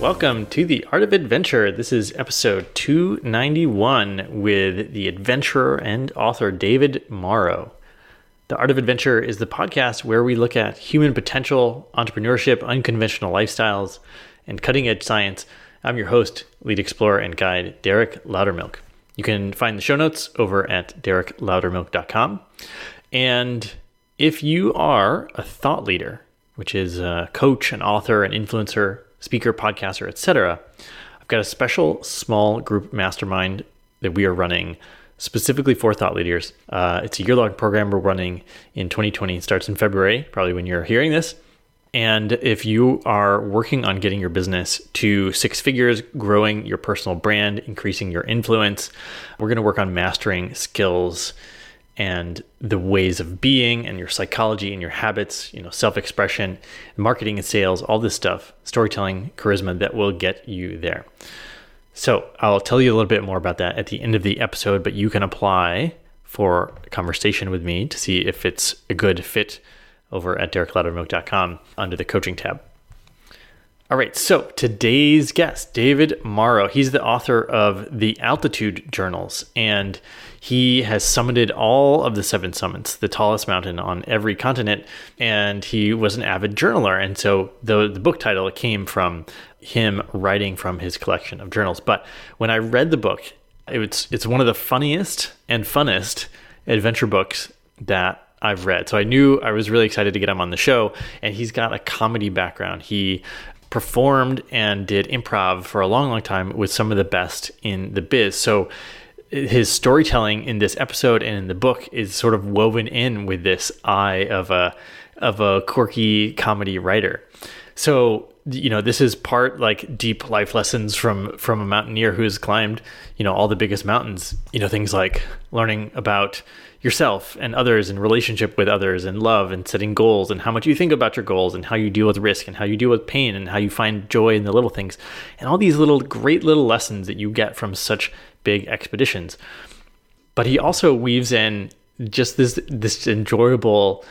welcome to The Art of Adventure. This is episode 291 with the adventurer and author David Mauro. The Art of Adventure is the podcast where we look at human potential, entrepreneurship, unconventional lifestyles, and cutting-edge science. I'm your host, lead explorer and guide, Derek Loudermilk. You can find the show notes over at derekloudermilk.com. And if you are a thought leader, which is a coach, an author, an influencer, speaker, podcaster, etc., I've got a special small group mastermind that we are running specifically for thought leaders. It's a year-long program we're running in 2020. It starts in February, probably when you're hearing this. And if you are working on getting your business to six figures, growing your personal brand, increasing your influence, we're going to work on mastering skills and the ways of being and your psychology and your habits, self-expression, marketing and sales, all this stuff, storytelling, charisma that will get you there. So I'll tell you a little bit more about that at the end of the episode, but you can apply for a conversation with me to see if it's a good fit over at derekloudermilk.com under the coaching tab. All right, so today's guest, David Mauro, he's the author of the Altitude Journals, and he has summited all of the 7 summits, the tallest mountain on every continent, and he was an avid journaler. And so the book title came from him writing from his collection of journals. But when I read the book, it's one of the funniest and funnest adventure books that I've read. So I knew I was really excited to get him on the show, and he's got a comedy background. He performed and did improv for a long, long time with some of the best in the biz. So his storytelling in this episode and in the book is sort of woven in with this eye of a quirky comedy writer. So, this is part like deep life lessons from a mountaineer who's climbed, all the biggest mountains, things like learning about yourself and others and relationship with others and love and setting goals and how much you think about your goals and how you deal with risk and how you deal with pain and how you find joy in the little things and all these great little lessons that you get from such big expeditions. But he also weaves in just this enjoyable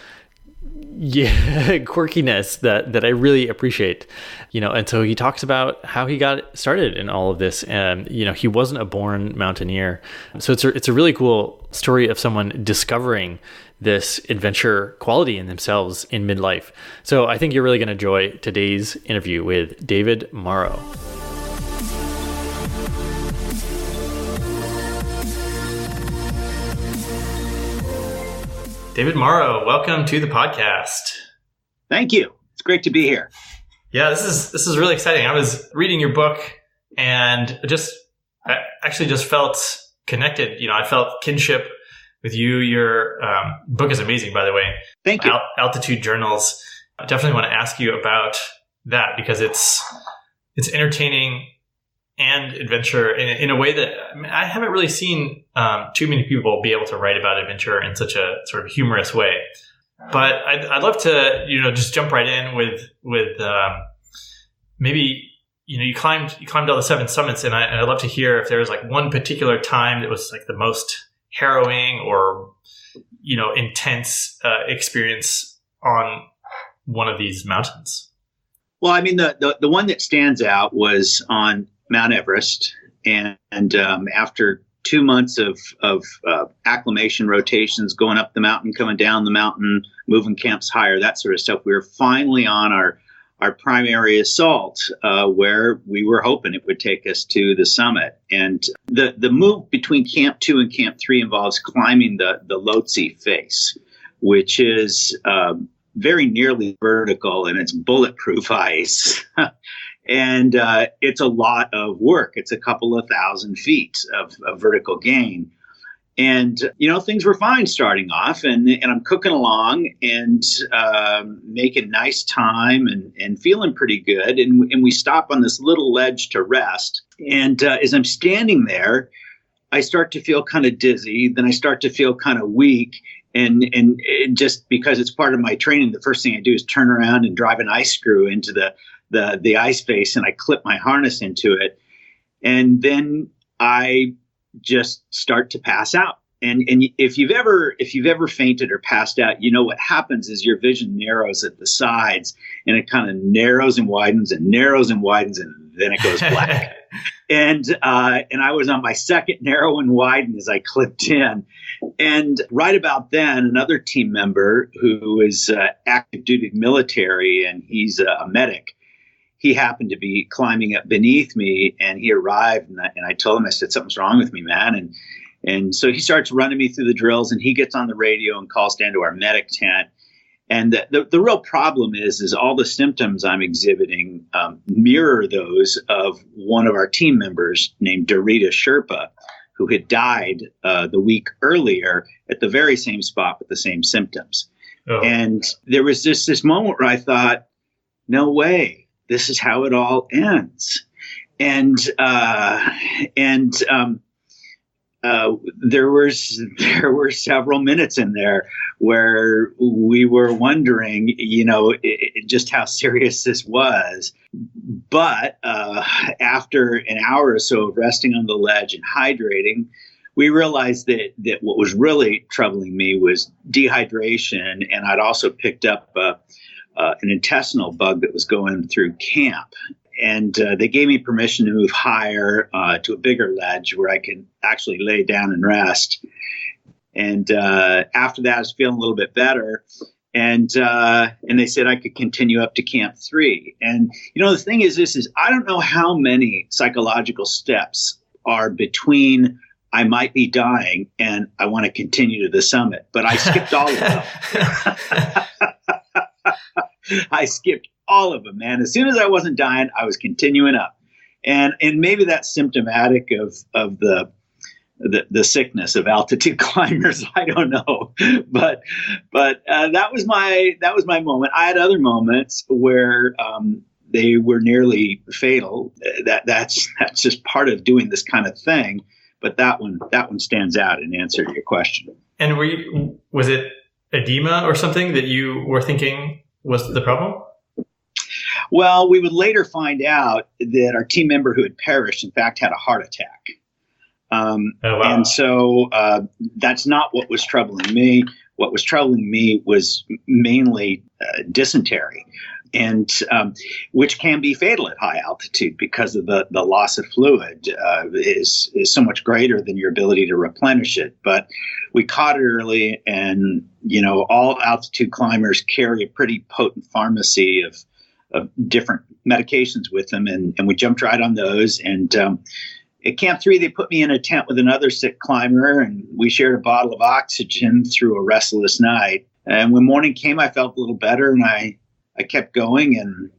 quirkiness that I really appreciate, and so he talks about how he got started in all of this. And, he wasn't a born mountaineer. So it's a really cool story of someone discovering this adventure quality in themselves in midlife. So I think you're really going to enjoy today's interview with David Mauro. David Mauro, welcome to the podcast. Thank you. It's great to be here. Yeah, this is really exciting. I was reading your book and I actually just felt connected. I felt kinship with you. Your book is amazing, by the way. Thank you. Altitude Journals. I definitely want to ask you about that because it's entertaining and adventure in a way that I haven't really seen too many people be able to write about adventure in such a sort of humorous way. But I'd love to just jump right in with maybe you climbed all the 7 summits, and I'd love to hear if there was like one particular time that was like the most harrowing or intense experience on one of these mountains. Well, I mean the one that stands out was on Mount Everest, and after 2 months of acclimation rotations, going up the mountain, coming down the mountain, moving camps higher, that sort of stuff, we were finally on our primary assault, where we were hoping it would take us to the summit. And the move between Camp 2 and Camp 3 involves climbing the Lhotse face, which is very nearly vertical, and it's bulletproof ice. And it's a lot of work. It's a couple of 1,000 feet of vertical gain. And, things were fine starting off, and I'm cooking along and making nice time and feeling pretty good. And we stop on this little ledge to rest. And as I'm standing there, I start to feel kind of dizzy. Then I start to feel kind of weak. And just because it's part of my training, the first thing I do is turn around and drive an ice screw into the ice face, and I clip my harness into it. And then I just start to pass out. And if you've ever fainted or passed out, what happens is your vision narrows at the sides, and it kind of narrows and widens and narrows and widens, and then it goes black. And I was on my second narrow and widen as I clipped in. And right about then, another team member who is active duty military, and he's a medic, he happened to be climbing up beneath me, and he arrived, and I told him, I said, something's wrong with me, man. And so he starts running me through the drills, and he gets on the radio and calls down to our medic tent. And the real problem is all the symptoms I'm exhibiting mirror those of one of our team members named Dorita Sherpa, who had died the week earlier at the very same spot with the same symptoms. Oh. And there was just this moment where I thought, no way, this is how it all ends. And there were several minutes in there where we were wondering, just how serious this was. But after an hour or so of resting on the ledge and hydrating, we realized that what was really troubling me was dehydration, and I'd also picked up an intestinal bug that was going through camp. And they gave me permission to move higher to a bigger ledge where I could actually lay down and rest. And after that, I was feeling a little bit better. And they said I could continue up to Camp 3. And, the thing is, I don't know how many psychological steps are between I might be dying and I want to continue to the summit. But I skipped all of them. I skipped all of them, man. As soon as I wasn't dying, I was continuing up. And maybe that's symptomatic of the sickness of altitude climbers. I don't know, but that was my moment. I had other moments where they were nearly fatal. That's just part of doing this kind of thing. But that one stands out in answer to your question. And was it edema or something that you were thinking was the problem? Well, we would later find out that our team member who had perished, in fact, had a heart attack. Oh, wow. And so that's not what was troubling me. What was troubling me was mainly dysentery, and which can be fatal at high altitude because of the loss of fluid is so much greater than your ability to replenish it. But we caught it early, and all altitude climbers carry a pretty potent pharmacy of different medications with them, and we jumped right on those. And at Camp 3, they put me in a tent with another sick climber, and we shared a bottle of oxygen through a restless night. And when morning came, I felt a little better, and I kept going. And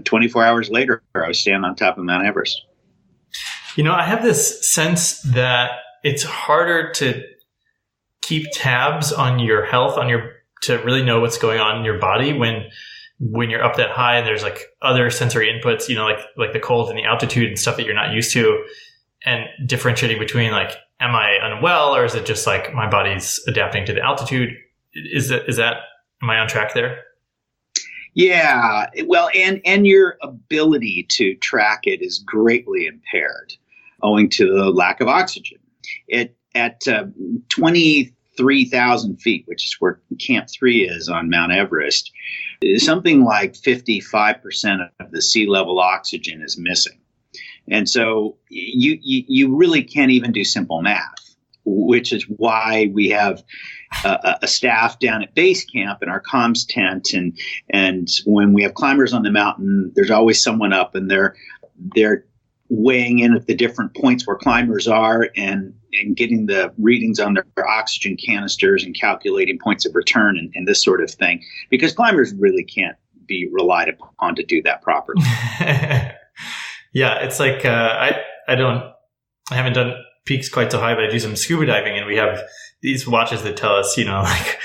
24 hours later, I was standing on top of Mount Everest. I have this sense that it's harder to keep tabs on your health, to really know what's going on in your body when you're up that high and there's like other sensory inputs, like the cold and the altitude and stuff that you're not used to, and differentiating between like, am I unwell, or is it just like my body's adapting to the altitude? Am I on track there? Yeah, well, and your ability to track it is greatly impaired owing to the lack of oxygen. At 23,000 feet, which is where Camp 3 is on Mount Everest, something like 55% of the sea level oxygen is missing. And so you really can't even do simple math, which is why we have a staff down at base camp in our comms tent. And when we have climbers on the mountain, there's always someone up, and they're weighing in at the different points where climbers are and getting the readings on their oxygen canisters and calculating points of return and this sort of thing, because climbers really can't be relied upon to do that properly. Yeah, it's like I haven't done peaks quite so high, but I do some scuba diving, and we have these watches that tell us, like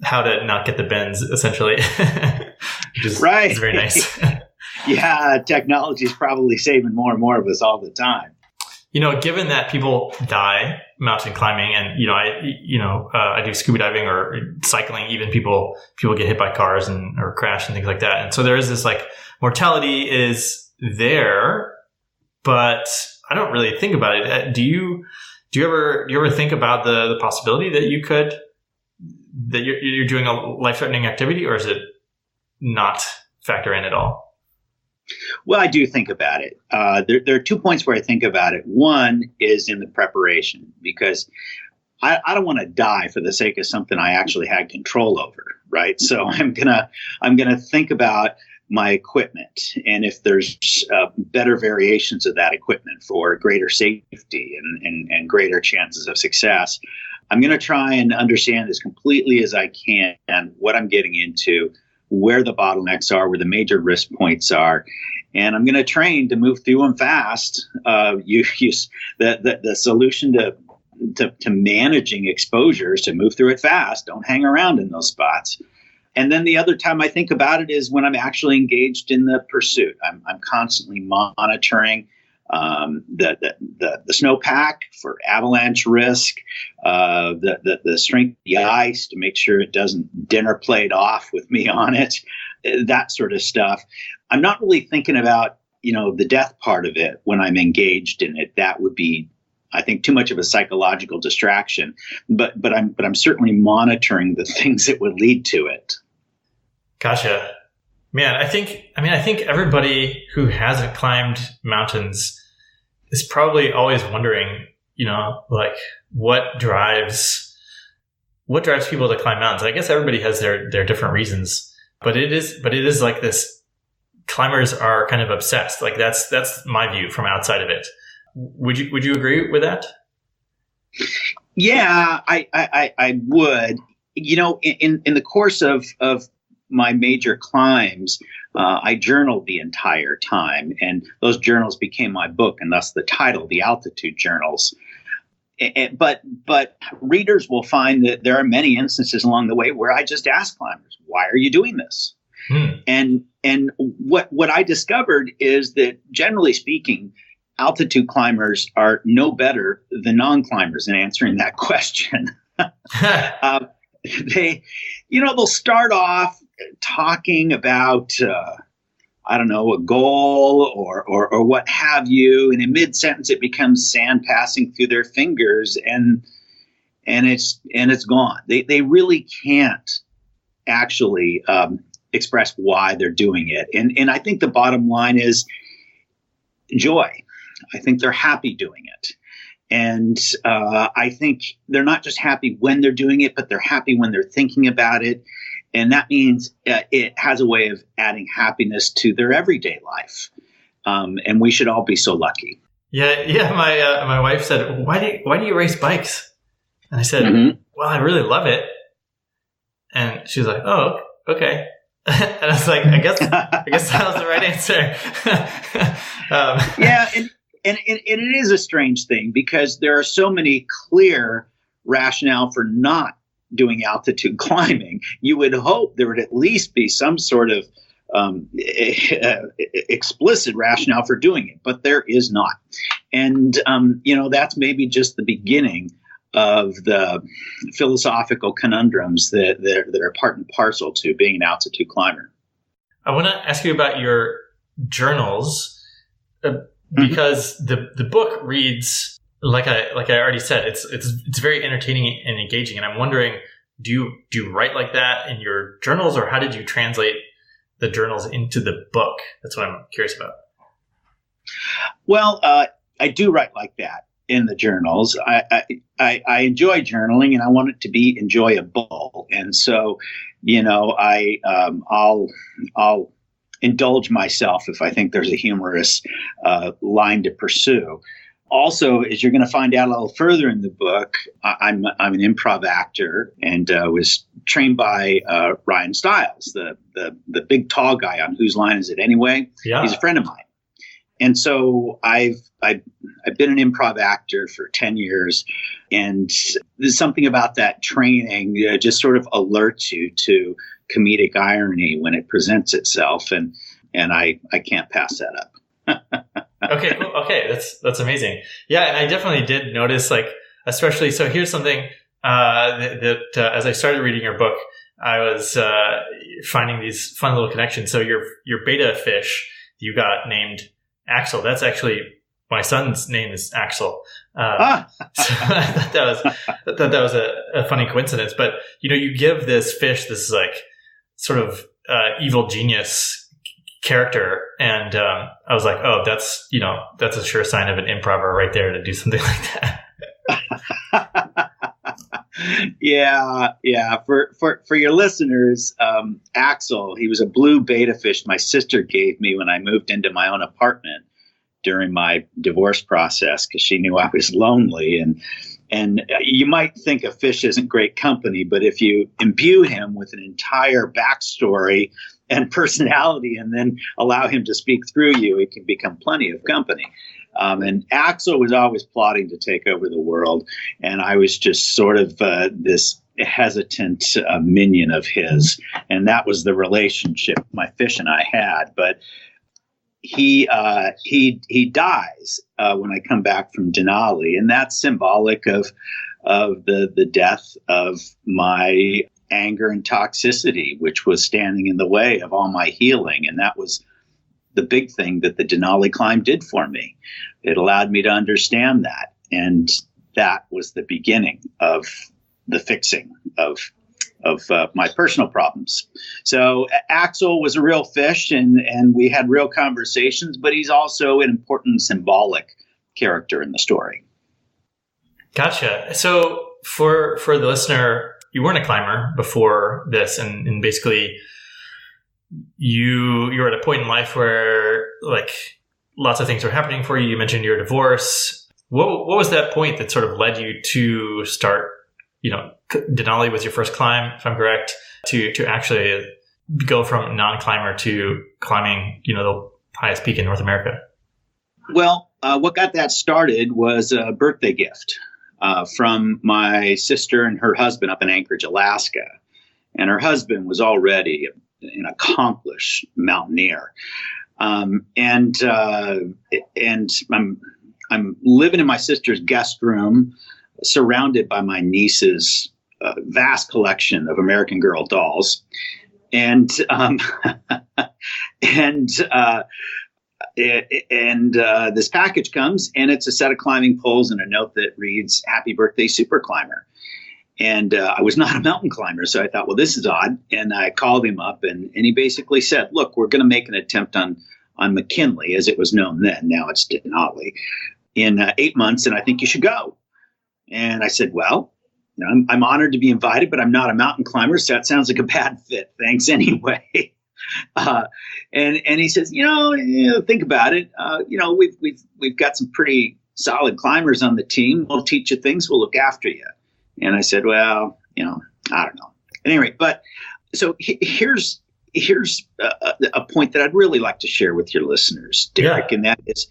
how to not get the bends, essentially. Which is, right. It's very nice. Yeah, technology is probably saving more and more of us all the time. Given that people die mountain climbing, and I do scuba diving or cycling, even people get hit by cars or crash and things like that, and so there is this like mortality is there, but I don't really think about it. Do you ever think about the possibility that you're doing a life-threatening activity, or is it not factor in at all? Well, I do think about it. There are 2 points where I think about it. One is in the preparation, because I don't want to die for the sake of something I actually had control over, right? So I'm gonna think about my equipment, and if there's better variations of that equipment for greater safety and greater chances of success, I'm going to try and understand as completely as I can what I'm getting into, where the bottlenecks are, where the major risk points are, and I'm going to train to move through them fast. Use the solution to managing exposures, to move through it fast. Don't hang around in those spots. And then the other time I think about it is when I'm actually engaged in the pursuit. I'm constantly monitoring the snowpack for avalanche risk, the strength of the ice to make sure it doesn't dinner plate off with me on it, that sort of stuff. I'm not really thinking about, the death part of it when I'm engaged in it. That would be, I think, too much of a psychological distraction, but I'm certainly monitoring the things that would lead to it. Gotcha. Man, I think everybody who hasn't climbed mountains is probably always wondering, like what drives people to climb mountains. I guess everybody has their different reasons, but it is like this. Climbers are kind of obsessed. Like that's my view from outside of it. Would you agree with that? Yeah, I would. In the course of my major climbs, I journaled the entire time, and those journals became my book, and thus the title, the Altitude Journals. But readers will find that there are many instances along the way where I just ask climbers, "Why are you doing this?" And what I discovered is that, generally speaking, altitude climbers are no better than non-climbers in answering that question. They'll start off talking about, a goal or what have you, and in mid-sentence it becomes sand passing through their fingers, and it's gone. They really can't actually express why they're doing it, and I think the bottom line is joy. I think they're happy doing it. And I think they're not just happy when they're doing it, but they're happy when they're thinking about it. And that means it has a way of adding happiness to their everyday life. And we should all be so lucky. Yeah. My wife said, why do you race bikes? And I said, well, I really love it. And she was like, oh, okay. And I was like, I guess that was the right answer. Yeah. And it is a strange thing, because there are so many clear rationale for not doing altitude climbing. You would hope there would at least be some sort of explicit rationale for doing it, but there is not. And, that's maybe just the beginning of the philosophical conundrums that are part and parcel to being an altitude climber. I want to ask you about your journals. Because the book reads, like I already said, it's very entertaining and engaging. And I'm wondering, do you write like that in your journals, or how did you translate the journals into the book? That's what I'm curious about. Well, I do write like that in the journals. I enjoy journaling, and I want it to be enjoyable. And so, I'll indulge myself if I think there's a humorous line to pursue. Also, as you're going to find out a little further in the book, I'm an improv actor, and was trained by Ryan Stiles, the big tall guy on Whose Line Is It Anyway? Yeah. He's a friend of mine. And so I've been an improv actor for 10 years, and there's something about that training just sort of alerts you to comedic irony when it presents itself, and I can't pass that up. Okay, cool. Okay, that's amazing. Yeah, and I definitely did notice, like, especially, so here's something that as I started reading your book, I was finding these fun little connections. So your beta fish you got named Axel. That's actually my son's name is Axel. So I thought that was a funny coincidence. But you give this fish this like sort of evil genius character. And I was like, oh, that's a sure sign of an improver right there to do something like that. Yeah. For your listeners, Axel, he was a blue beta fish my sister gave me when I moved into my own apartment during my divorce process because she knew I was lonely. And you might think a fish isn't great company, but if you imbue him with an entire backstory and personality and then allow him to speak through you, it can become plenty of company. And Axel was always plotting to take over the world. And I was just sort of this hesitant minion of his. And that was the relationship my fish and I had. But he dies when I come back from Denali. And that's symbolic of the death of my anger and toxicity, which was standing in the way of all my healing. And that was the big thing that the Denali climb did for me. It allowed me to understand that. And that was the beginning of the fixing of my personal problems. So Axel was a real fish and we had real conversations, but he's also an important symbolic character in the story. Gotcha. So for the listener, you weren't a climber before this, and basically you were at a point in life where like lots of things were happening for you. You mentioned your divorce. What was that point that sort of led you to start, Denali was your first climb, if I'm correct, to actually go from non-climber to climbing, the highest peak in North America? Well, what got that started was a birthday gift from my sister and her husband up in Anchorage, Alaska. And her husband was already an accomplished mountaineer. And I'm living in my sister's guest room, surrounded by my niece's vast collection of American Girl dolls. And this package comes, and it's a set of climbing poles and a note that reads, "Happy birthday, super climber." And I was not a mountain climber, so I thought, well, this is odd. And I called him up, and he basically said, look, we're going to make an attempt on McKinley, as it was known then. Now it's Denali, in 8 months, and I think you should go. And I said, well, I'm honored to be invited, but I'm not a mountain climber, so that sounds like a bad fit. Thanks anyway. And he says, think about it. We've got some pretty solid climbers on the team. We'll teach you things. We'll look after you. And I said, well, I don't know. Anyway, but so here's a point that I'd really like to share with your listeners, Derek, and that is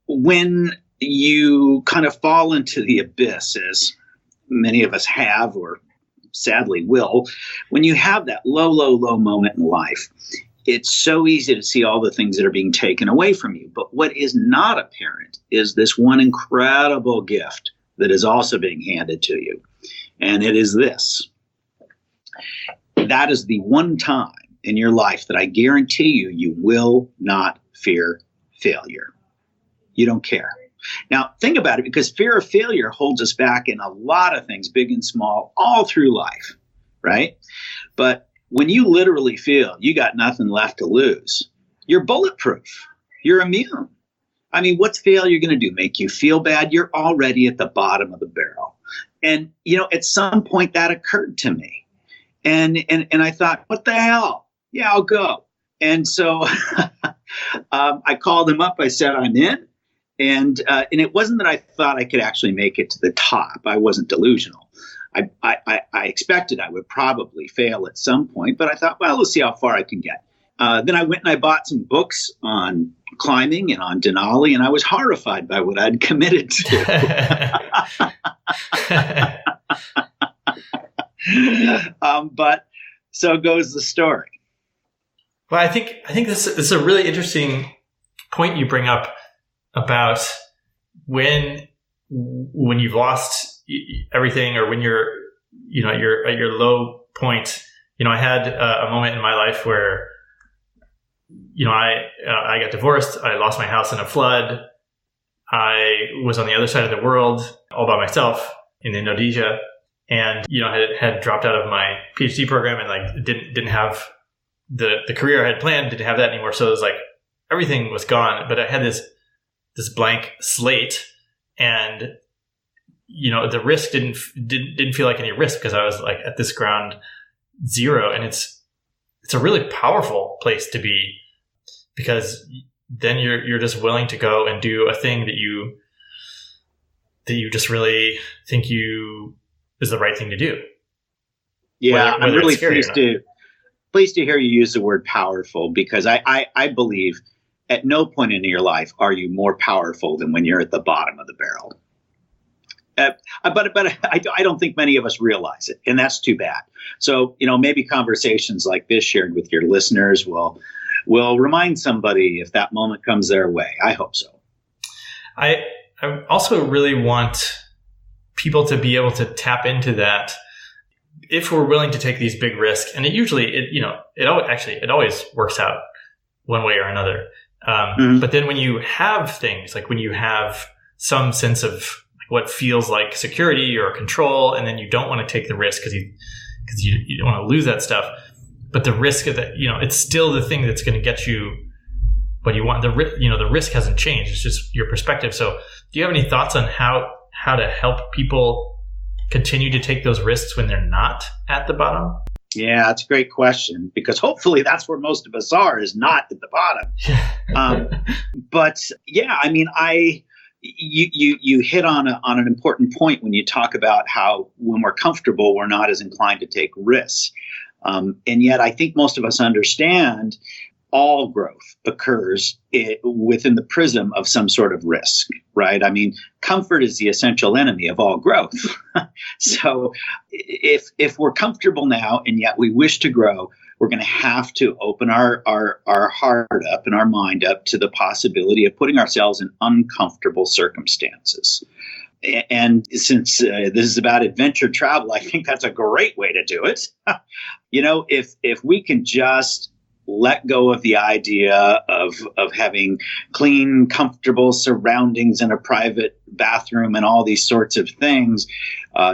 when you kind of fall into the abyss, as many of us have or sadly will, when you have that low moment in life, it's so easy to see all the things that are being taken away from you. But what is not apparent is this one incredible gift that is also being handed to you. And it is this. That is the one time in your life that I guarantee you will not fear failure. You don't care. Now, think about it, because fear of failure holds us back in a lot of things, big and small, all through life, right? But when you literally feel you got nothing left to lose, you're bulletproof. You're immune. I mean, what's failure going to do? Make you feel bad? You're already at the bottom of the barrel. And, at some point that occurred to me. And I thought, what the hell? Yeah, I'll go. And so I called him up. I said, I'm in. And it wasn't that I thought I could actually make it to the top. I wasn't delusional. I expected I would probably fail at some point, but I thought, well, let's see how far I can get. Then I went and I bought some books on climbing and on Denali, and I was horrified by what I'd committed to. But so goes the story. Well, I think this is a really interesting point you bring up about when you've lost everything, or when you're at your low point. I had a moment in my life where I got divorced. I lost my house in a flood. I was on the other side of the world all by myself in Indonesia, and had dropped out of my PhD program and didn't have the career I had planned didn't have that anymore. So it was like everything was gone, but I had this blank slate, and the risk didn't feel like any risk because I was like at this ground zero, and it's a really powerful place to be, because then you're just willing to go and do a thing that you just really think is the right thing to do. Yeah, I'm really pleased to hear you use the word powerful, because I believe at no point in your life are you more powerful than when you're at the bottom of the barrel. But I don't think many of us realize it, and that's too bad. So, maybe conversations like this shared with your listeners will remind somebody if that moment comes their way. I hope so. I also really want people to be able to tap into that if we're willing to take these big risks. And it always works out one way or another. But then when you have things, like when you have some sense of what feels like security or control, and then you don't want to take the risk because you don't want to lose that stuff. But the risk of that, it's still the thing that's going to get you what you want. The risk hasn't changed. It's just your perspective. So do you have any thoughts on how to help people continue to take those risks when they're not at the bottom? Yeah, that's a great question, because hopefully that's where most of us are, is not at the bottom. But yeah, I mean, you hit on an important point when you talk about how when we're comfortable, we're not as inclined to take risks. And yet I think most of us understand all growth occurs within the prism of some sort of risk, right? I mean, comfort is the essential enemy of all growth. So if we're comfortable now and yet we wish to grow, we're going to have to open our heart up and our mind up to the possibility of putting ourselves in uncomfortable circumstances. And since this is about adventure travel, I think that's a great way to do it. If we can just let go of the idea of having clean, comfortable surroundings in a private bathroom and all these sorts of things,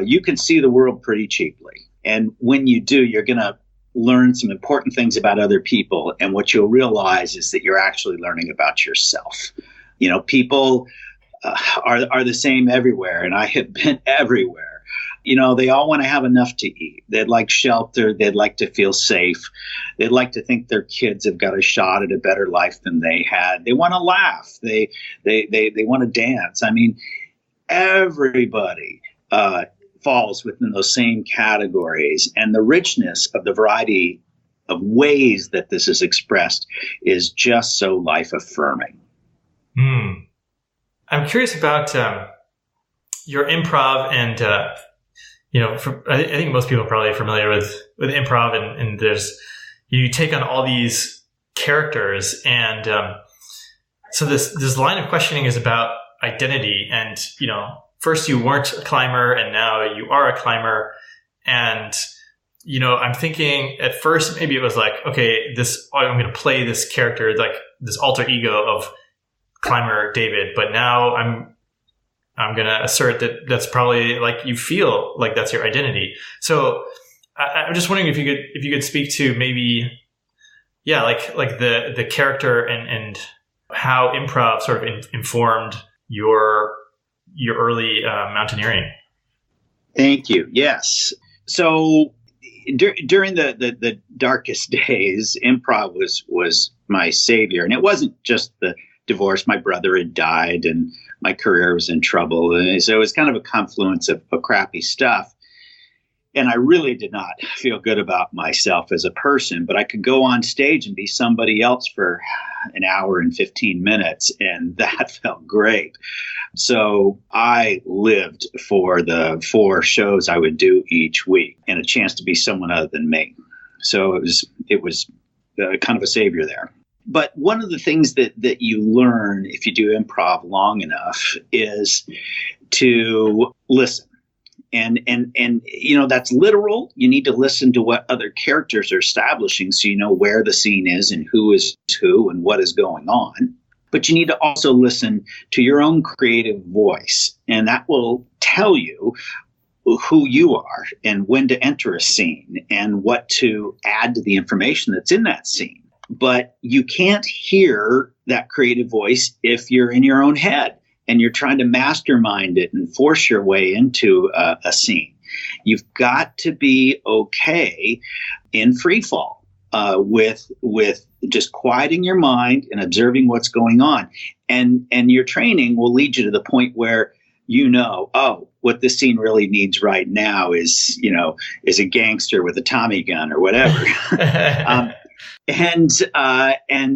you can see the world pretty cheaply. And when you do, you're going to learn some important things about other people. And what you'll realize is that you're actually learning about yourself. People are the same everywhere, and I have been everywhere. They all want to have enough to eat. They'd like shelter. They'd like to feel safe. They'd like to think their kids have got a shot at a better life than they had. They want to laugh. They want to dance. I mean, everybody falls within those same categories, and the richness of the variety of ways that this is expressed is just so life affirming. I'm curious about your improv, and I think most people are probably familiar with improv, and there's you take on all these characters, and so this line of questioning is about identity, and first you weren't a climber and now you are a climber, and I'm thinking at first maybe it was like, okay, I'm going to play this character, like this alter ego of climber David, but now I'm going to assert that that's probably like you feel like that's your identity. So I'm just wondering if you could speak to maybe, like the character and how improv sort of informed your early mountaineering. Thank you. Yes. So during the darkest days, improv was my savior, and it wasn't just the divorce. My brother had died and my career was in trouble. And so it was kind of a confluence of crappy stuff. And I really did not feel good about myself as a person, but I could go on stage and be somebody else for an hour and 15 minutes. And that felt great. So I lived for the 4 shows I would do each week and a chance to be someone other than me. So it was kind of a savior there. But one of the things that you learn if you do improv long enough is to listen. And that's literal. You need to listen to what other characters are establishing so you know where the scene is and who is who and what is going on. But you need to also listen to your own creative voice. And that will tell you who you are and when to enter a scene and what to add to the information that's in that scene. But you can't hear that creative voice if you're in your own head and you're trying to mastermind it and force your way into a scene. You've got to be okay in free fall with just quieting your mind and observing what's going on. And your training will lead you to the point where oh, what this scene really needs right now is a gangster with a Tommy gun or whatever. And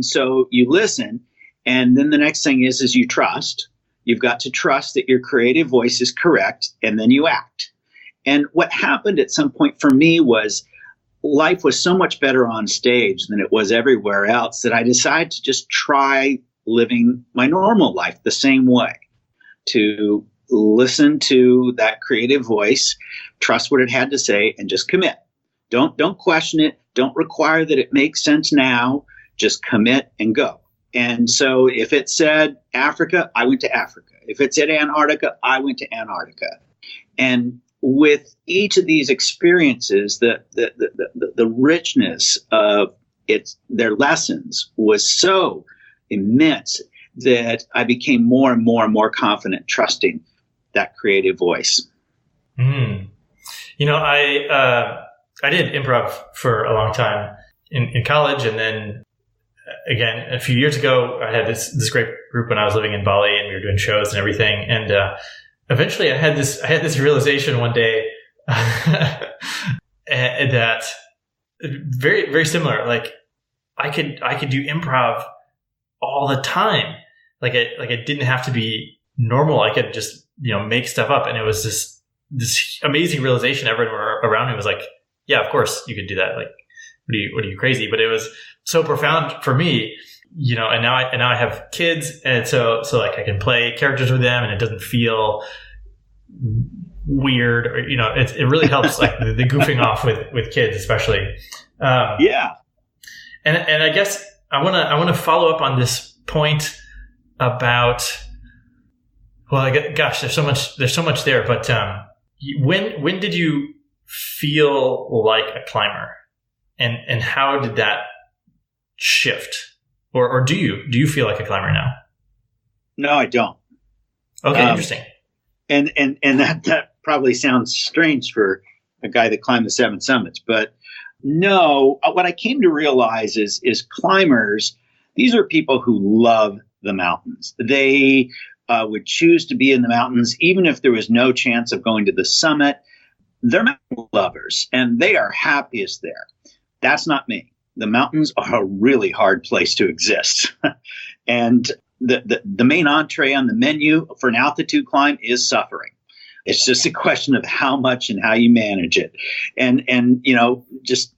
so you listen, and then the next thing is you trust. You've got to trust that your creative voice is correct, and then you act. And what happened at some point for me was life was so much better on stage than it was everywhere else that I decided to just try living my normal life the same way, to listen to that creative voice, trust what it had to say, and just commit. Don't question it. Don't require that it makes sense now. Just commit and go. And so if it said Africa, I went to Africa. If it said Antarctica, I went to Antarctica. And with each of these experiences, the richness of their lessons was so immense that I became more and more and more confident trusting that creative voice. I did improv for a long time in college, and then again a few years ago I had this great group when I was living in Bali, and we were doing shows and everything. And eventually I had this realization one day that very, very similar. Like I could do improv all the time. Like it didn't have to be normal. I could just make stuff up, and it was this amazing realization. Everyone around me was like, yeah, of course you could do that. Like, what are you crazy? But it was so profound for me, and now I have kids. And so like I can play characters with them and it doesn't feel weird, or, it really helps like the goofing off with kids, especially. Yeah. And I guess I want to follow up on this point about, well, gosh, there's so much there, but, when did you feel like a climber, and how did that shift, or do you feel like a climber now? No, I don't. Okay. Interesting. And that probably sounds strange for a guy that climbed the 7 summits, but no, what I came to realize is climbers, these are people who love the mountains. They would choose to be in the mountains even if there was no chance of going to the summit. They're mountain lovers, and they are happiest there. That's not me. The mountains are a really hard place to exist. And the main entree on the menu for an altitude climb is suffering. It's just a question of how much and how you manage it. And just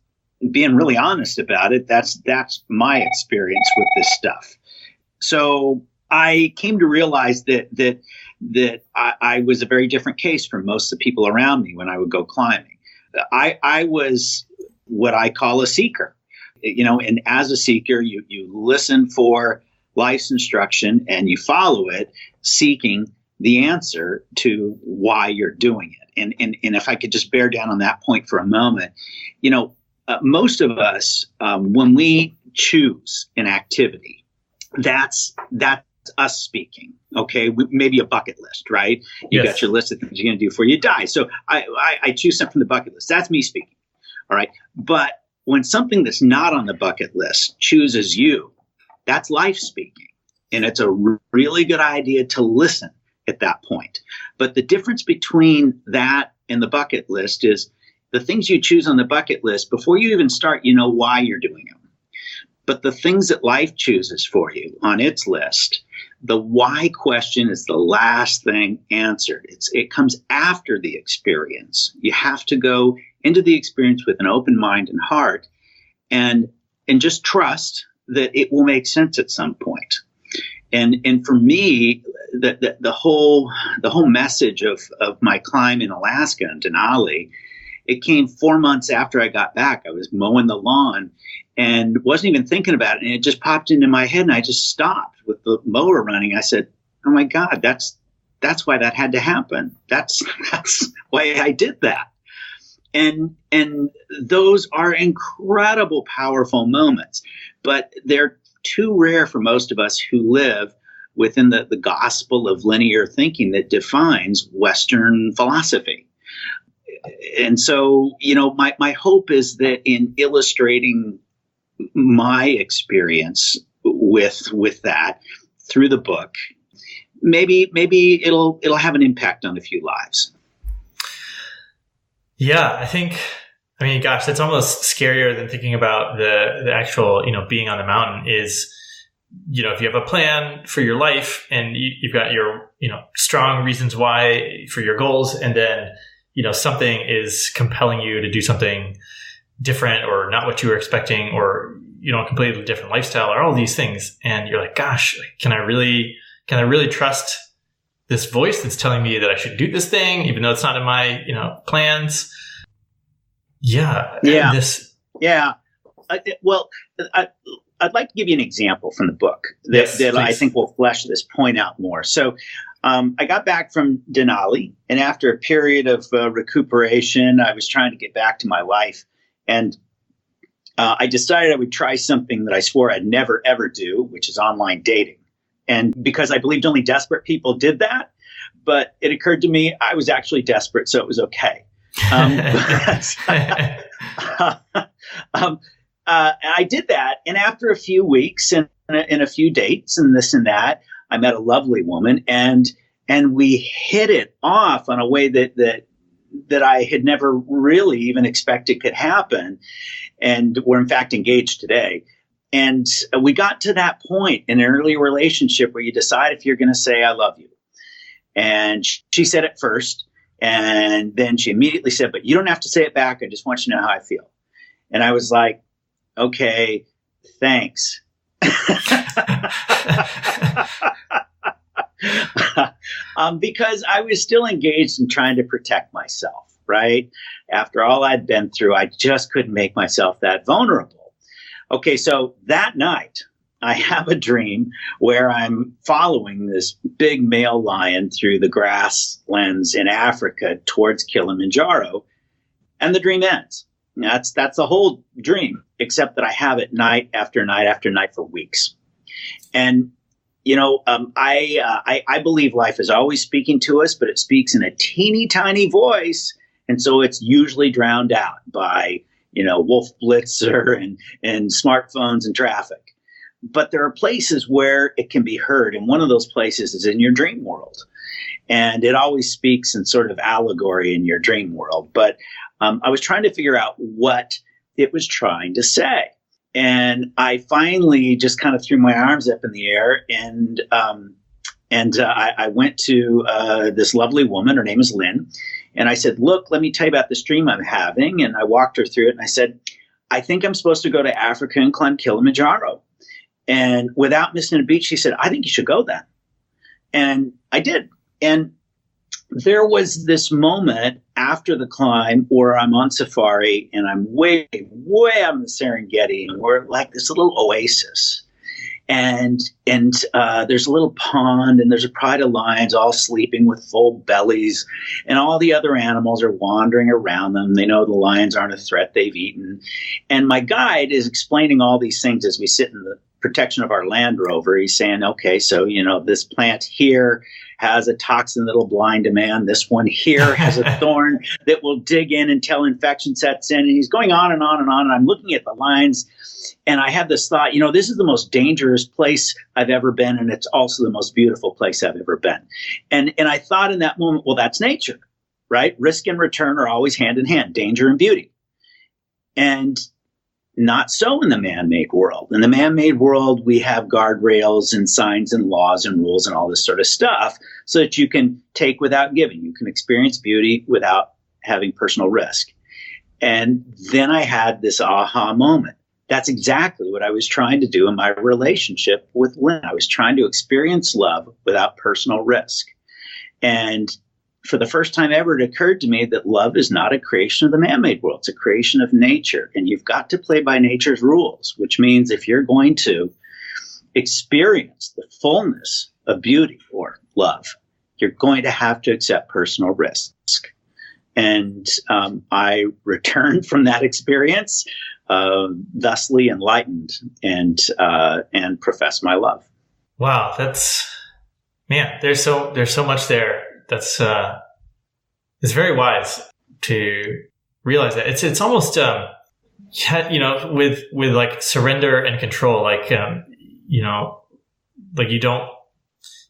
being really honest about it, that's my experience with this stuff. So I came to realize that I was a very different case from most of the people around me when I would go climbing. I was what I call a seeker, and as a seeker, you listen for life's instruction and you follow it, seeking the answer to why you're doing it. And if I could just bear down on that point for a moment, most of us, when we choose an activity, that's us speaking. Okay, maybe a bucket list, right? You got your list of things you're going to do before you die. So I choose something from the bucket list. That's me speaking. All right. But when something that's not on the bucket list chooses you, that's life speaking. And it's a really good idea to listen at that point. But the difference between that and the bucket list is the things you choose on the bucket list, before you even start, you know why you're doing them. But the things that life chooses for you on its list, the why question is the last thing answered. It comes after the experience. You have to go into the experience with an open mind and heart, and just trust that it will make sense at some point. And for me, the whole message of my climb in Alaska and Denali, it came 4 months after I got back. I was mowing the lawn and wasn't even thinking about it. And it just popped into my head, and I just stopped with the mower running. I said, oh my God, that's that's why that had to happen. That's why I did that. And those are incredible, powerful moments, but they're too rare for most of us who live within the gospel of linear thinking that defines Western philosophy. And so, my hope is that in illustrating my experience with that through the book, maybe it'll have an impact on a few lives. Yeah, I mean, gosh, that's almost scarier than thinking about the actual, being on the mountain is, if you have a plan for your life and you've got your, strong reasons why for your goals, and then, something is compelling you to do something different or not what you were expecting, or, a completely different lifestyle, or all these things. And you're like, gosh, can I really trust this voice that's telling me that I should do this thing, even though it's not in my, plans? Yeah. Yeah. I'd like to give you an example from the book that I think will flesh this point out more. So I got back from Denali, and after a period of recuperation, I was trying to get back to my life. And I decided I would try something that I swore I'd never, ever do, which is online dating. And because I believed only desperate people did that, but it occurred to me I was actually desperate, so it was okay. I did that, and after a few weeks and a few dates and this and that, I met a lovely woman, and we hit it off in a way that I had never really even expected could happen, and we're in fact engaged today. And we got to that point in an early relationship where you decide if you're going to say "I love you," and she said it first, and then she immediately said, "But you don't have to say it back. I just want you to know how I feel." And I was like, "Okay, thanks." Because I was still engaged in trying to protect myself, right? After all I'd been through, I just couldn't make myself that vulnerable. Okay, so that night, I have a dream where I'm following this big male lion through the grasslands in Africa towards Kilimanjaro, and the dream ends. That's the whole dream, except that I have it night after night after night for weeks. And I believe life is always speaking to us, but it speaks in a teeny tiny voice, and so it's usually drowned out by Wolf Blitzer and smartphones and traffic. But there are places where it can be heard, and one of those places is in your dream world, and it always speaks in sort of allegory in your dream world. But I was trying to figure out what it was trying to say. And I finally just kind of threw my arms up in the air, and I went to this lovely woman. Her name is Lynn. And I said, "Look, let me tell you about this dream I'm having." And I walked her through it, and I said, "I think I'm supposed to go to Africa and climb Kilimanjaro." And without missing a beat, she said, "I think you should go then." And I did. And there was this moment after the climb where I'm on safari and I'm way, way out in the Serengeti, and we're like this little oasis. And there's a little pond, and there's a pride of lions all sleeping with full bellies, and all the other animals are wandering around them. They know the lions aren't a threat. They've eaten. And my guide is explaining all these things as we sit in the protection of our Land Rover. He's saying, okay, so, this plant here has a toxin that'll blind a man. This one here has a thorn that will dig in until infection sets in. And he's going on and on and on. And I'm looking at the lines, and I have this thought, this is the most dangerous place I've ever been. And it's also the most beautiful place I've ever been. And I thought in that moment, well, that's nature, right? Risk and return are always hand in hand, danger and beauty. And not so in the man-made world. In the man-made world, we have guardrails and signs and laws and rules and all this sort of stuff so that you can take without giving. You can experience beauty without having personal risk. And then I had this aha moment. That's exactly what I was trying to do in my relationship with Lynn. I was trying to experience love without personal risk. And for the first time ever, it occurred to me that love is not a creation of the man-made world. It's a creation of nature. And you've got to play by nature's rules, which means if you're going to experience the fullness of beauty or love, you're going to have to accept personal risk. And I returned from that experience thusly enlightened and profess my love. Wow, man. There's so much there. That's it's very wise to realize that. It's almost with like surrender and control, like like you don't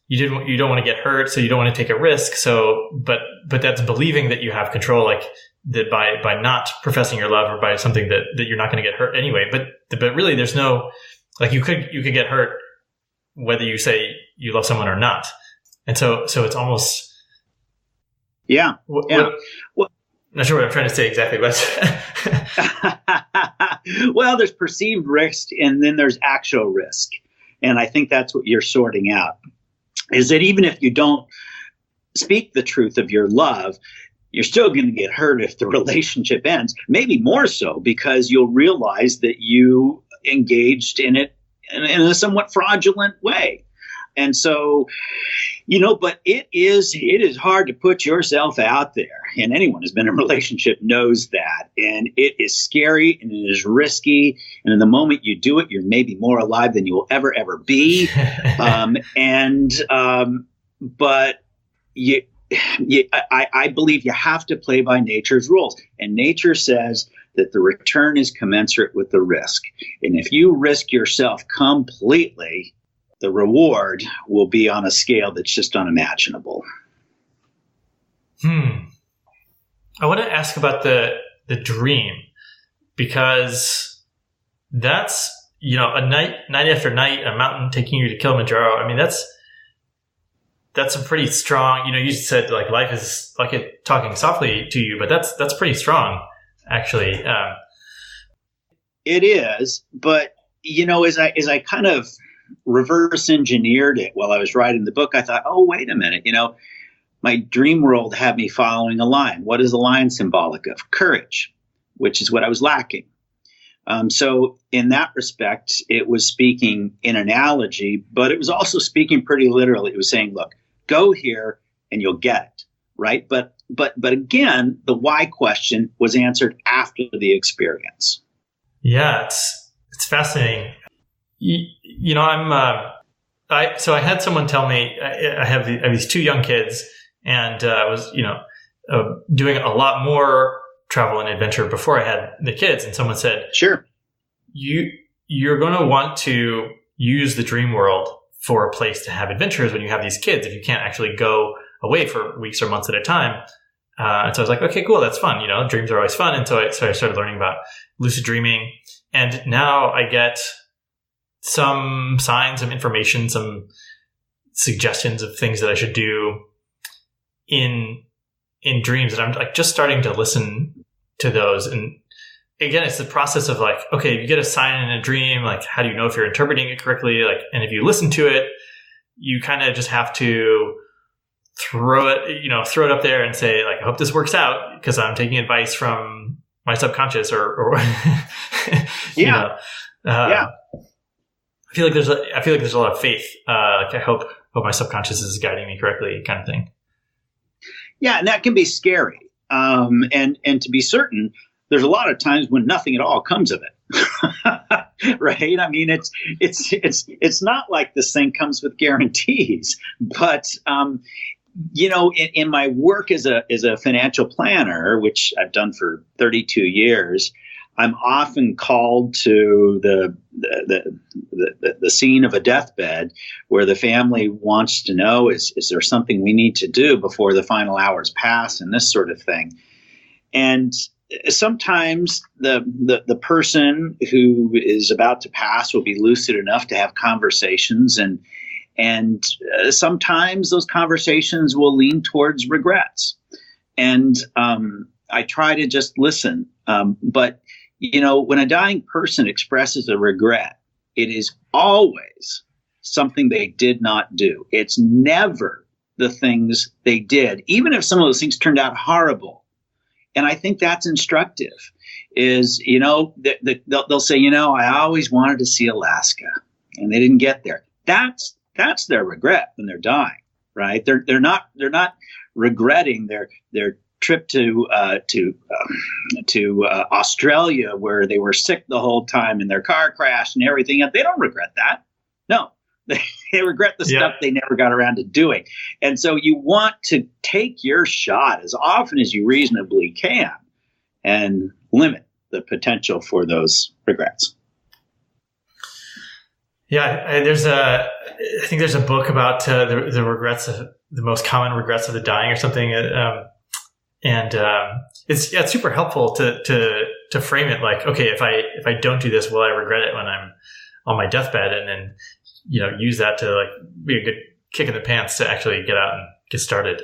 want to get hurt, so you don't want to take a risk. So, but that's believing that you have control, like that by not professing your love or by something that you're not going to get hurt anyway. But really, there's no, like you could get hurt whether you say you love someone or not. And so it's almost, yeah. Well, not sure what I'm trying to say exactly, but well, there's perceived risk and then there's actual risk. And I think that's what you're sorting out, is that even if you don't speak the truth of your love, you're still going to get hurt if the relationship ends, maybe more so because you'll realize that you engaged in it in a somewhat fraudulent way. And so, but it is hard to put yourself out there. And anyone who's been in a relationship knows that. And it is scary and it is risky. And in the moment you do it, you're maybe more alive than you will ever be. But I believe you have to play by nature's rules. And nature says that the return is commensurate with the risk. And if you risk yourself completely, the reward will be on a scale that's just unimaginable. I want to ask about the dream, because that's, a night after night, a mountain taking you to Kilimanjaro. I mean, that's a pretty strong, you said like life is like it talking softly to you, but that's pretty strong, actually. It is, but as I kind of reverse engineered it while I was writing the book, I thought, oh, wait a minute, my dream world had me following a lion. What is a lion symbolic of? Courage, which is what I was lacking. So in that respect, it was speaking in analogy, but it was also speaking pretty literally. It was saying, look, go here and you'll get it, right? But again, the why question was answered after the experience. Yeah, it's fascinating. So I had someone tell me I have these two young kids, and I was doing a lot more travel and adventure before I had the kids, and someone said, sure, you're going to want to use the dream world for a place to have adventures when you have these kids, if you can't actually go away for weeks or months at a time. And so I was like, okay, cool, that's fun. Dreams are always fun. And so I started learning about lucid dreaming, and now I get some signs, some information, some suggestions of things that I should do in dreams. And I'm like just starting to listen to those. And again, it's the process of like, okay, if you get a sign in a dream, like how do you know if you're interpreting it correctly? Like, and if you listen to it, you kind of just have to throw it up there and say like, I hope this works out because I'm taking advice from my subconscious or yeah. Yeah. I feel like there's a lot of faith. Like I hope my subconscious is guiding me correctly, kind of thing. Yeah, and that can be scary. And to be certain, there's a lot of times when nothing at all comes of it, right? I mean, it's not like this thing comes with guarantees. But in my work as a financial planner, which I've done for 32 years. I'm often called to the scene of a deathbed where the family wants to know, is there something we need to do before the final hours pass and this sort of thing. And sometimes the person who is about to pass will be lucid enough to have conversations, and sometimes those conversations will lean towards regrets. And I try to just listen. But when a dying person expresses a regret, it is always something they did not do. It's never the things they did, even if some of those things turned out horrible. And I think that's instructive, is, they'll say, I always wanted to see Alaska and they didn't get there. That's their regret when they're dying. right? They're not regretting their trip to Australia, where they were sick the whole time and their car crashed and everything. They don't regret that. No, they regret the stuff they never got around to doing. And so you want to take your shot as often as you reasonably can and limit the potential for those regrets. Yeah, I think there's a book about the regrets, the most common regrets of the dying or something. It's super helpful to frame it like, okay, if I don't do this, will I regret it when I'm on my deathbed? And then, use that to like be a good kick in the pants to actually get out and get started.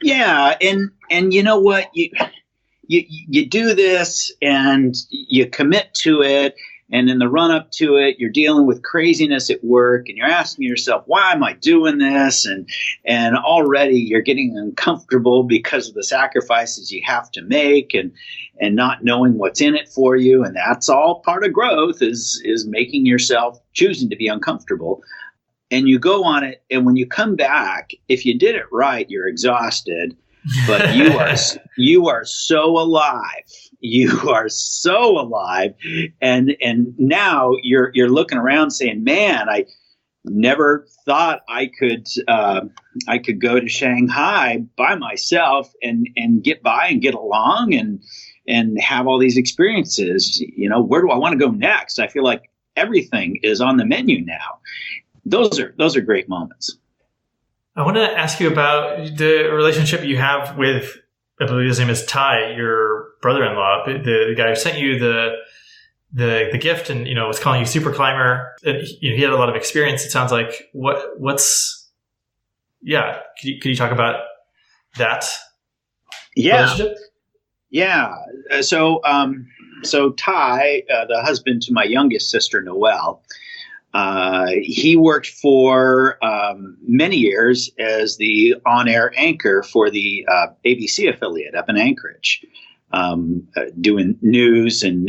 Yeah. And you know what, you do this and you commit to it. And in the run up to it, you're dealing with craziness at work and you're asking yourself, why am I doing this? And already you're getting uncomfortable because of the sacrifices you have to make and not knowing what's in it for you. And that's all part of growth is making yourself choosing to be uncomfortable. And you go on it. And when you come back, if you did it right, you're exhausted, but you are so alive. You are so alive. And now you're looking around saying, man, I never thought I could go to Shanghai by myself and get by and get along and have all these experiences. Where do I want to go next? I feel like everything is on the menu now. Those are great moments. I want to ask you about the relationship you have with, I believe his name is Ty, your brother-in-law, the guy who sent you the gift and, was calling you super climber. And, he had a lot of experience. It sounds like could you talk about that? Yeah. Relationship? Yeah. So Ty, the husband to my youngest sister, Noelle, he worked for many years as the on-air anchor for the ABC affiliate up in Anchorage, doing news and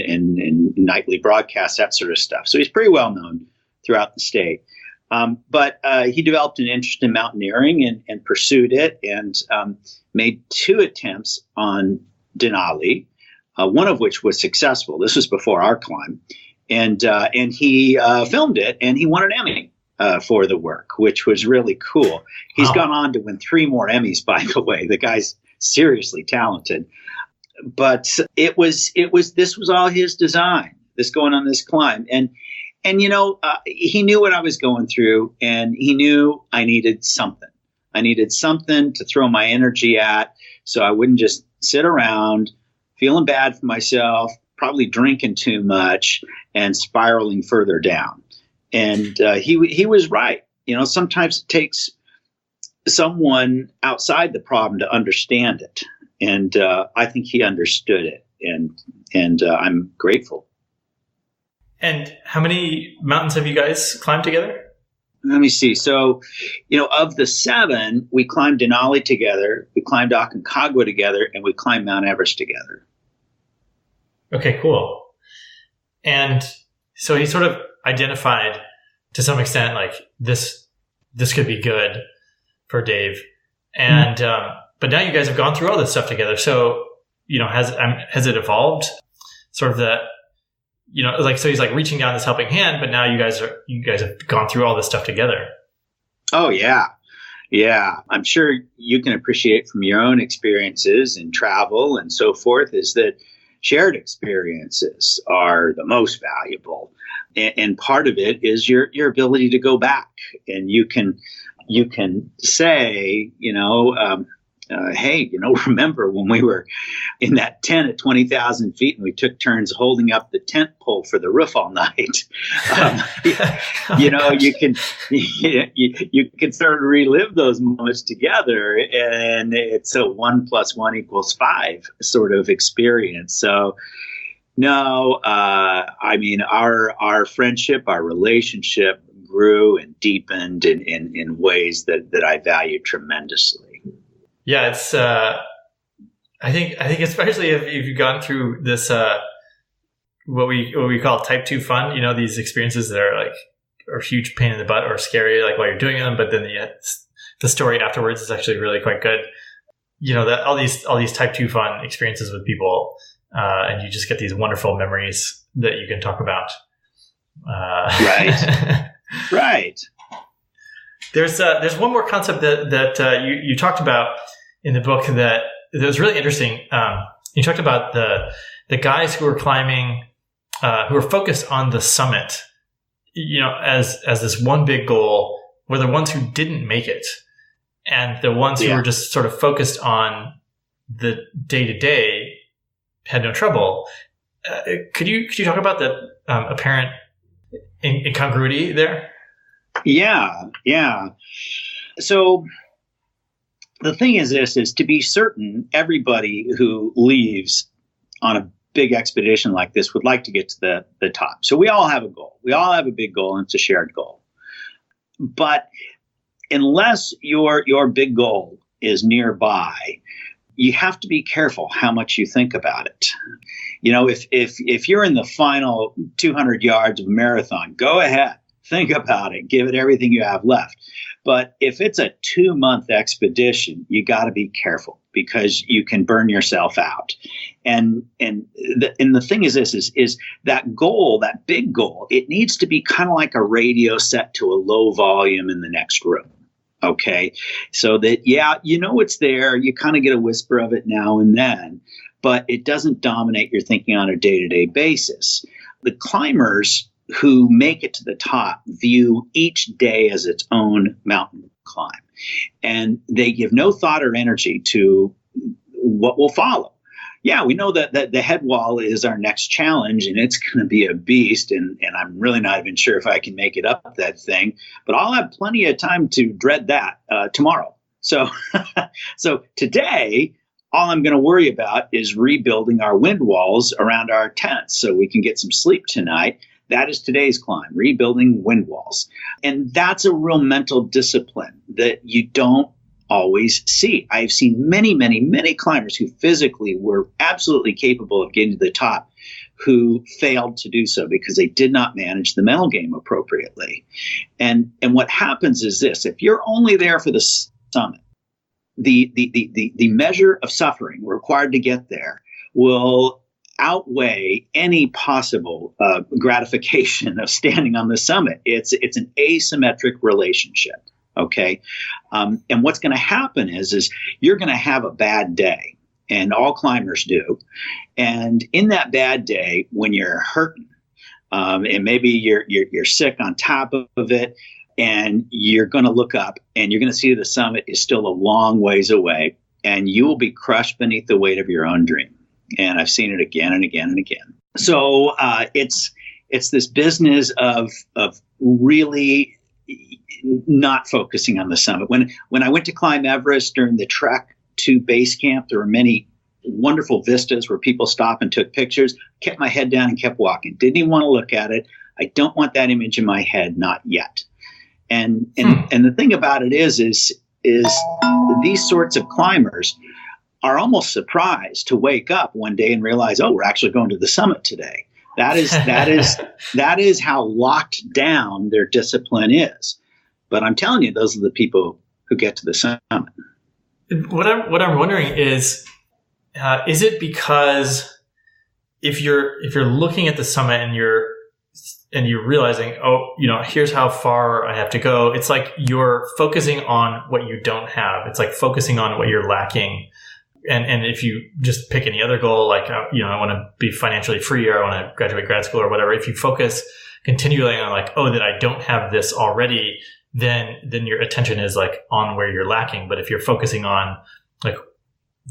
nightly broadcasts, that sort of stuff. So he's pretty well known throughout the state. But he developed an interest in mountaineering and pursued it and made 2 attempts on Denali, one of which was successful. This was before our climb. And he filmed it, and he won an Emmy for the work, which was really cool. He's gone on to win 3 more Emmys, by the way. The guy's seriously talented. But this was all his design, this going on this climb. And he knew what I was going through, and he knew I needed something. I needed something to throw my energy at, so I wouldn't just sit around feeling bad for myself, probably drinking too much and spiraling further down. And he was right. Sometimes it takes someone outside the problem to understand it. And I think he understood it. And I'm grateful. And how many mountains have you guys climbed together? Let me see. So, of the 7, we climbed Denali together, we climbed Aconcagua together, and we climbed Mount Everest together. Okay, cool. And so he sort of identified to some extent, like this could be good for Dave. And, but now you guys have gone through all this stuff together. So, has it evolved sort of that, so he's like reaching down this helping hand, but now you guys have gone through all this stuff together. Oh yeah. Yeah. I'm sure you can appreciate from your own experiences in travel and so forth is that shared experiences are the most valuable. And part of it is your ability to go back, and you can say, hey, remember when we were in that tent at 20,000 feet and we took turns holding up the tent pole for the roof all night. You can sort of relive those moments together, and it's a 1 + 1 = 5 sort of experience. So no, our friendship, our relationship grew and deepened in ways that I value tremendously. Yeah, it's. I think especially if you've gone through this, what we call type 2 fun. These experiences that are a huge pain in the butt or scary, like while you're doing them, but then the story afterwards is actually really quite good. That all these type 2 fun experiences with people, and you just get these wonderful memories that you can talk about. Right. Right. There's one more concept that you talked about in the book that was really interesting. You talked about the guys who are climbing, who are focused on the summit, as this one big goal, were the ones who didn't make it, and the ones who were just sort of focused on the day-to-day had no trouble. Could you talk about the apparent incongruity there? Yeah. So the thing is to be certain, everybody who leaves on a big expedition like this would like to get to the top. So we all have a goal. We all have a big goal, and it's a shared goal. But unless your big goal is nearby, you have to be careful how much you think about it. If you're in the final 200 yards of a marathon, go ahead, think about it, give it everything you have left. But if it's a 2-month expedition, you got to be careful because you can burn yourself out. And the thing is this is that goal, that big goal, it needs to be kind of like a radio set to a low volume in the next room. Okay. So that, it's there. You kind of get a whisper of it now and then, but it doesn't dominate your thinking on a day-to-day basis. The climbers who make it to the top view each day as its own mountain climb, and they give no thought or energy to what will follow. Yeah, we know that the head wall is our next challenge, and it's going to be a beast, and I'm really not even sure if I can make it up that thing, but I'll have plenty of time to dread that tomorrow. So today, all I'm going to worry about is rebuilding our wind walls around our tents so we can get some sleep tonight. That is today's climb, rebuilding wind walls. And that's a real mental discipline that you don't always see. I've seen many, many, many climbers who physically were absolutely capable of getting to the top who failed to do so because they did not manage the mental game appropriately. And what happens is this: if you're only there for the summit, the measure of suffering required to get there will outweigh any possible gratification of standing on the summit. It's an asymmetric relationship. Okay. And what's going to happen is you're going to have a bad day, and all climbers do. And in that bad day, when you're hurting, and maybe you're sick on top of it, and you're going to look up and you're going to see the summit is still a long ways away, and you will be crushed beneath the weight of your own dream. And I've seen it again and again and again. So it's this business of really not focusing on the summit. When I went to climb Everest during the trek to base camp, there were many wonderful vistas where people stopped and took pictures, kept my head down and kept walking. Didn't even want to look at it. I don't want that image in my head, not yet. And the thing about it is these sorts of climbers are almost surprised to wake up one day and realize, oh, we're actually going to the summit today. That is how locked down their discipline is. But I'm telling you, those are the people who get to the summit. What I'm wondering is it because if you're looking at the summit and you're realizing, here's how far I have to go, it's like you're focusing on what you don't have. It's like focusing on what you're lacking. And if you just pick any other goal, like, I want to be financially free, or I want to graduate grad school or whatever, if you focus continually on like, that I don't have this already, then your attention is like on where you're lacking. But if you're focusing on like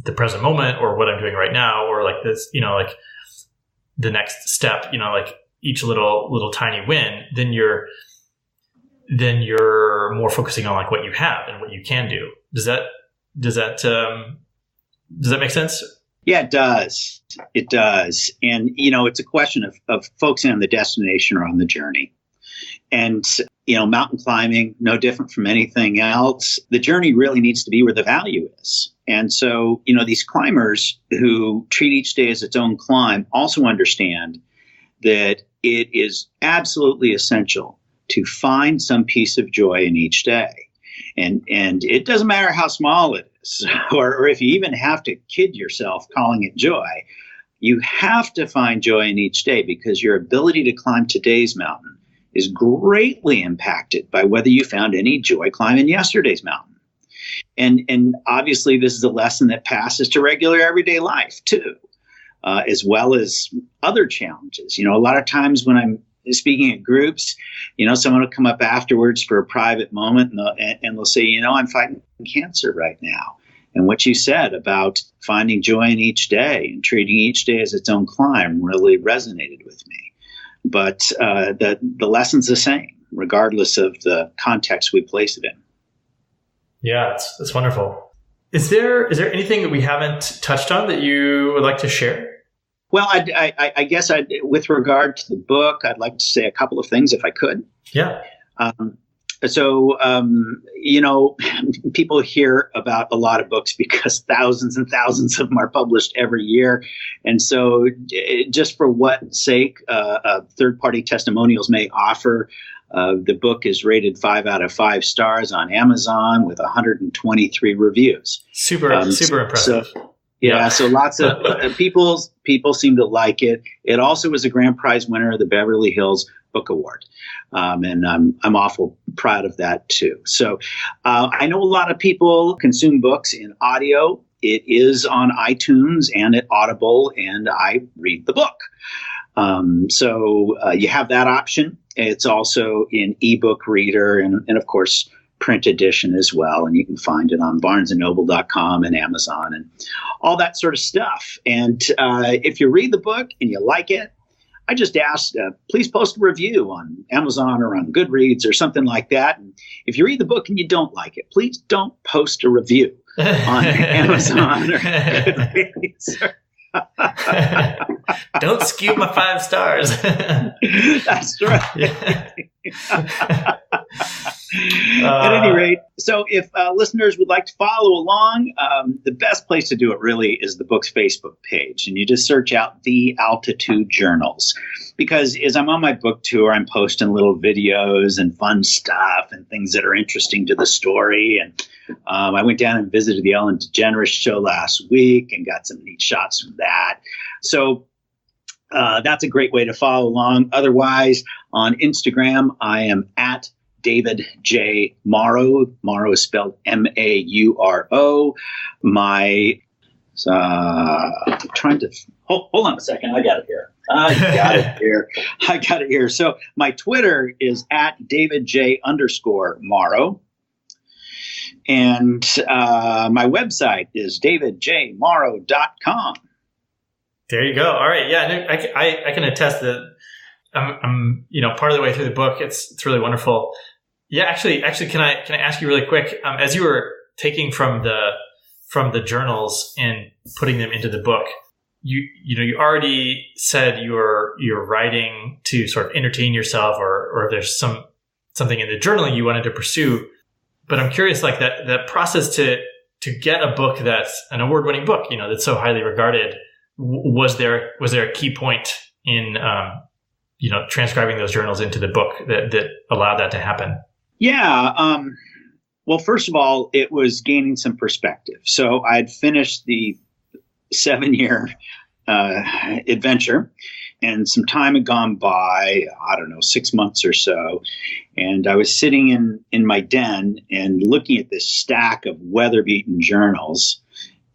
the present moment or what I'm doing right now, or like this, like the next step, like each little tiny win, then you're more focusing on like what you have and what you can do. Does that make sense? Yeah, it does. It does. And, it's a question of focusing on the destination or on the journey. And, mountain climbing, no different from anything else. The journey really needs to be where the value is. And so, these climbers who treat each day as its own climb also understand that it is absolutely essential to find some piece of joy in each day. And it doesn't matter how small it is, or if you even have to kid yourself calling it joy. You have to find joy in each day, because your ability to climb today's mountain is greatly impacted by whether you found any joy climbing yesterday's mountain. And obviously, this is a lesson that passes to regular everyday life too, as well as other challenges. A lot of times when I'm speaking at groups, someone will come up afterwards for a private moment, and they'll say, I'm fighting cancer right now. And what you said about finding joy in each day and treating each day as its own climb really resonated with me. But the lesson's the same, regardless of the context we place it in. Yeah, it's wonderful. Is there anything that we haven't touched on that you would like to share? Well, I guess with regard to the book, I'd like to say a couple of things if I could. Yeah. People hear about a lot of books because thousands and thousands of them are published every year. And so just for what sake third-party testimonials may offer, the book is rated 5 out of 5 stars on Amazon with 123 reviews. Super impressive. So lots of people seem to like it. It also was a grand prize winner of the Beverly Hills Book Award. And I'm awful proud of that too. So I know a lot of people consume books in audio. It is on iTunes and at Audible, and I read the book. So you have that option. It's also in ebook reader and of course, print edition as well. And you can find it on barnesandnoble.com and Amazon and all that sort of stuff. And if you read the book and you like it, I just asked, please post a review on Amazon or on Goodreads or something like that. And if you read the book and you don't like it, please don't post a review on Amazon or Goodreads. Don't skew my 5 stars. That's right. At any rate, so if listeners would like to follow along, the best place to do it really is the book's Facebook page. And you just search out The Altitude Journals. Because as I'm on my book tour, I'm posting little videos and fun stuff and things that are interesting to the story. And I went down and visited the Ellen DeGeneres show last week and got some neat shots from that. So that's a great way to follow along. Otherwise, on Instagram, I am at David J Mauro. Mauro is spelled Mauro. I'm trying to hold on a second. I got it here. So my Twitter is at David J _Mauro. And my website is davidjmauro.com. There you go. All right. Yeah, I can attest that I'm part of the way through the book. It's really wonderful. Yeah, actually, can I ask you really quick? As you were taking from the journals and putting them into the book, you already said you're writing to sort of entertain yourself, or if there's something in the journaling you wanted to pursue. But I'm curious, like that process to get a book that's an award-winning book, that's so highly regarded. Was there a key point in transcribing those journals into the book that allowed that to happen? Yeah. Well, first of all, it was gaining some perspective. So I'd finished the 7-year adventure, and some time had gone by, 6 months or so. And I was sitting in my den and looking at this stack of weather-beaten journals.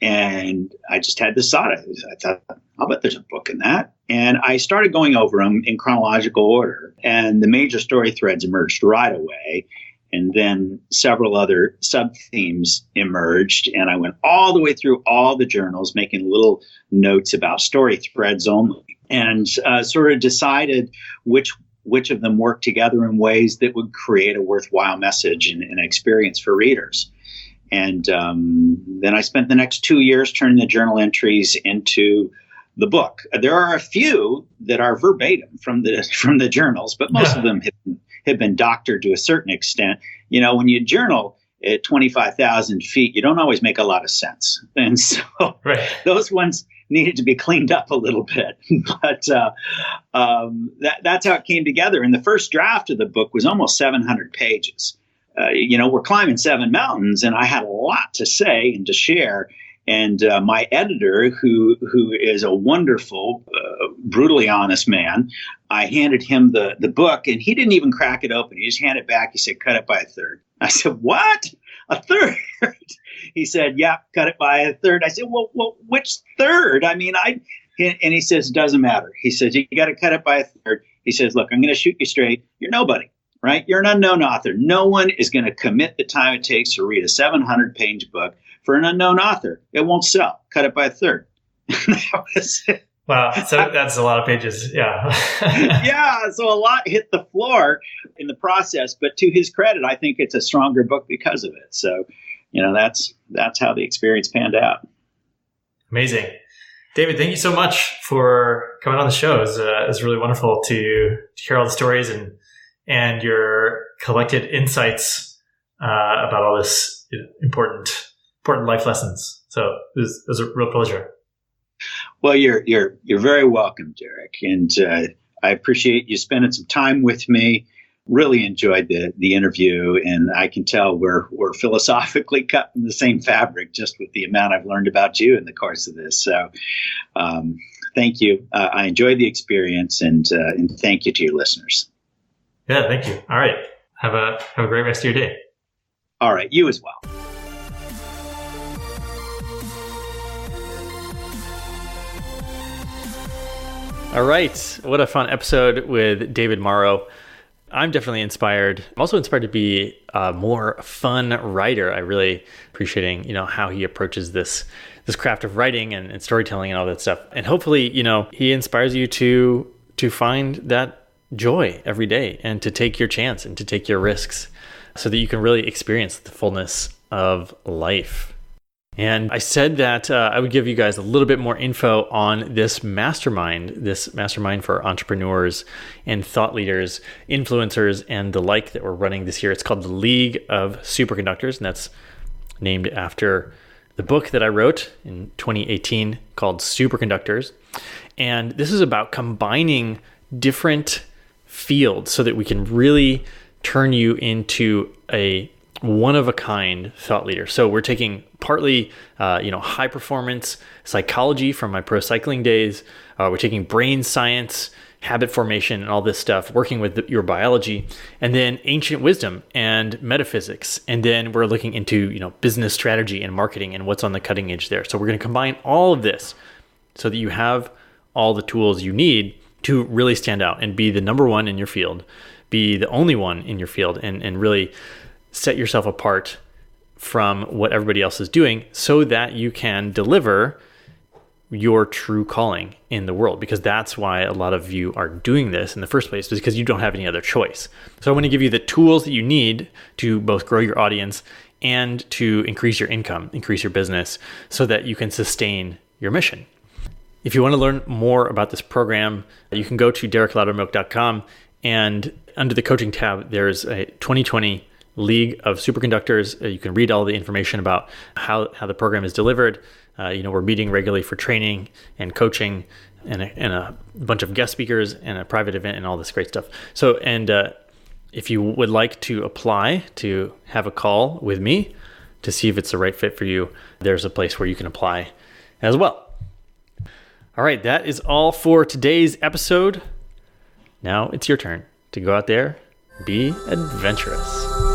And I just had this thought. I thought, I'll bet there's a book in that. And I started going over them in chronological order. And the major story threads emerged right away. And then several other sub-themes emerged. And I went all the way through all the journals, making little notes about story threads only. And sort of decided which of them worked together in ways that would create a worthwhile message and an experience for readers. And then I spent the next 2 years turning the journal entries into the book. There are a few that are verbatim from the journals, but most of them have been doctored to a certain extent. When you journal at 25,000 feet, you don't always make a lot of sense. And so those ones needed to be cleaned up a little bit. But that's how it came together. And the first draft of the book was almost 700 pages. we're climbing 7 mountains, and I had a lot to say and to share. And my editor, who is a wonderful, brutally honest man, I handed him the book, and he didn't even crack it open. He just handed it back. He said, "Cut it by a third." I said, "What? A third?" He said, "Yeah, cut it by a third." I said, well, which third? I mean, and he says, "It doesn't matter." He says, "You got to cut it by a third." He says, "Look, I'm going to shoot you straight. You're nobody, right? You're an unknown author. No one is going to commit the time it takes to read a 700-page book for an unknown author. It won't sell. Cut it by a third." That was it. Wow. So that's a lot of pages. Yeah. Yeah. So a lot hit the floor in the process, but to his credit, I think it's a stronger book because of it. So, that's how the experience panned out. Amazing. David, thank you so much for coming on the show. It's really wonderful to hear all the stories and your collected insights about all this important life lessons. So it was a real pleasure. Well, you're very welcome, Derek, and I appreciate you spending some time with me. Really enjoyed the interview, and I can tell we're philosophically cut from the same fabric just with the amount I've learned about you in the course of this. So, thank you. I enjoyed the experience, and thank you to your listeners. Yeah, thank you. All right, have a great rest of your day. All right, you as well. All right. What a fun episode with David Mauro. I'm definitely inspired. I'm also inspired to be a more fun writer. I really appreciating, how he approaches this craft of writing and storytelling and all that stuff. And hopefully, he inspires you to find that joy every day and to take your chance and to take your risks so that you can really experience the fullness of life. And I said that I would give you guys a little bit more info on this mastermind for entrepreneurs and thought leaders, influencers, and the like that we're running this year. It's called the League of Superconductors, and that's named after the book that I wrote in 2018 called Superconductors. And this is about combining different fields so that we can really turn you into a one-of-a-kind thought leader. So we're taking partly, high performance psychology from my pro cycling days. We're taking brain science, habit formation, and all this stuff, working with your biology, and then ancient wisdom and metaphysics. And then we're looking into, business strategy and marketing and what's on the cutting edge there. So we're going to combine all of this so that you have all the tools you need to really stand out and be the number one in your field, be the only one in your field, and really set yourself apart from what everybody else is doing so that you can deliver your true calling in the world, because that's why a lot of you are doing this in the first place, because you don't have any other choice. So I want to give you the tools that you need to both grow your audience and to increase your income, increase your business, so that you can sustain your mission. If you want to learn more about this program, you can go to derekloudermilk.com, and under the coaching tab, there's a 2020 League of Superconductors. You can read all the information about how the program is delivered. We're meeting regularly for training and coaching and a bunch of guest speakers and a private event and all this great stuff. So, if you would like to apply to have a call with me to see if it's the right fit for you, there's a place where you can apply as well. All right, that is all for today's episode. Now it's your turn to go out there, be adventurous.